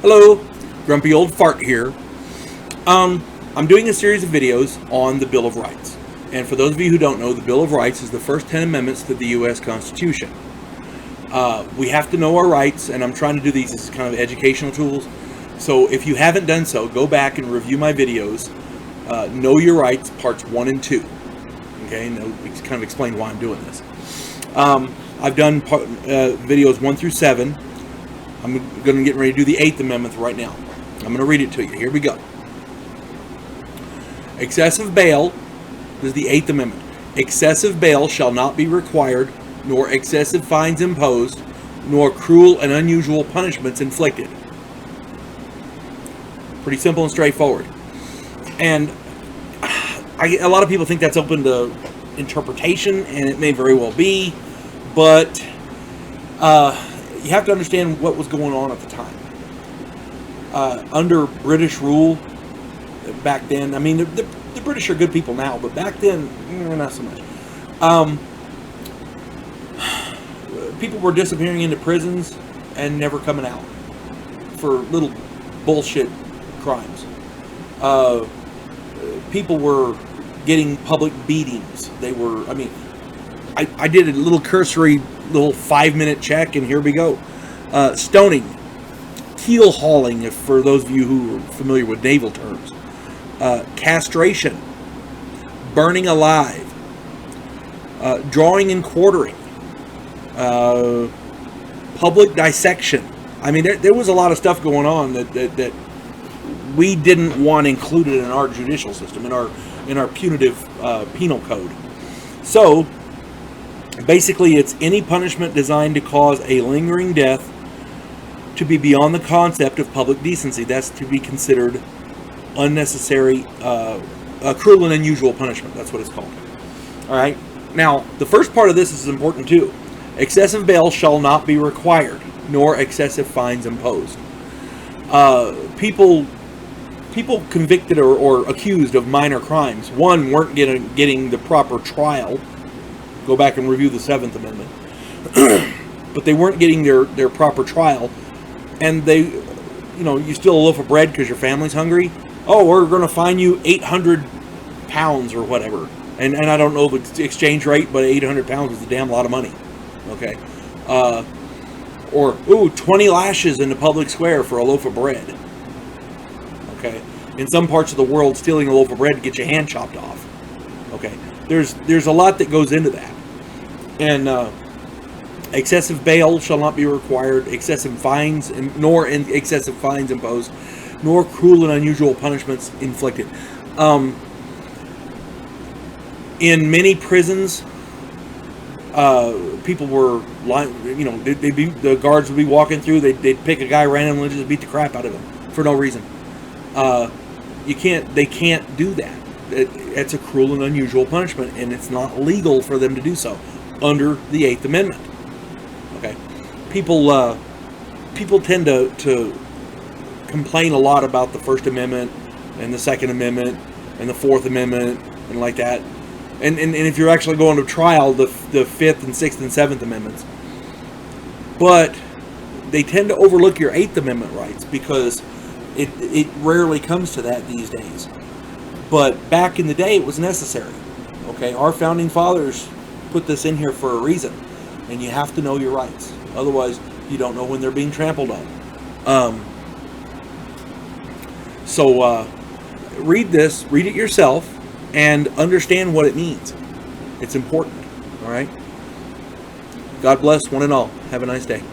Hello, Grumpy Old Fart here. I'm doing a series of videos on the Bill of Rights. And for those of you who don't know, the Bill of Rights is the first 10 amendments to the U.S. Constitution. We have to know our rights, and I'm trying to do these as kind of educational tools. So if you haven't done so, go back and review my videos. Know Your Rights, parts 1 and 2. Okay, and I'll kind of explain why I'm doing this. I've done videos 1 through 7. I'm going to get ready to do the 8th Amendment right now. I'm going to read it to you. Here we go. Excessive bail, this is the 8th Amendment. Excessive bail shall not be required, nor excessive fines imposed, nor cruel and unusual punishments inflicted. Pretty simple and straightforward. And a lot of people think that's open to interpretation, and it may very well be, but you have to understand what was going on at the time. Under British rule, back then, I mean, the British are good people now, but back then, not so much. People were disappearing into prisons and never coming out for little bullshit crimes. People were getting public beatings. They were, I mean, I did a little cursory little 5-minute check, and here we go. Stoning, keel hauling, if for those of you who are familiar with naval terms, castration, burning alive, drawing and quartering, public dissection. I mean, there was a lot of stuff going on that we didn't want included in our judicial system, in our punitive penal code. So basically, it's any punishment designed to cause a lingering death to be beyond the concept of public decency. That's to be considered unnecessary, cruel and unusual punishment. That's what it's called. All right. Now, the first part of this is important too. Excessive bail shall not be required, nor excessive fines imposed. People convicted or accused of minor crimes, one, weren't getting the proper trial. Go back and review the 7th Amendment. But they weren't getting their proper trial. And they, you steal a loaf of bread because your family's hungry. Oh, we're going to fine you 800 pounds or whatever. And I don't know the exchange rate, but 800 pounds is a damn lot of money. Okay. Or, 20 lashes in the public square for a loaf of bread. Okay. In some parts of the world, stealing a loaf of bread gets your hand chopped off. Okay. There's a lot that goes into that. And excessive bail shall not be required, excessive fines, nor excessive fines imposed, nor cruel and unusual punishments inflicted. In many prisons, people were, the guards would be walking through, they'd pick a guy randomly and just beat the crap out of him for no reason. They can't do that. It's a cruel and unusual punishment, and it's not legal for them to do so under the 8th Amendment. Okay, people tend to complain a lot about the First Amendment and the Second Amendment and the Fourth Amendment and like that, and if you're actually going to trial, the 5th and 6th and 7th Amendments. But they tend to overlook your 8th Amendment rights because it rarely comes to that these days. But back in the day, it was necessary. Okay, our founding fathers put this in here for a reason, and you have to know your rights. Otherwise, you don't know when they're being trampled on. So read it yourself, and understand what it means. It's important. All right. God bless one and all. Have a nice day.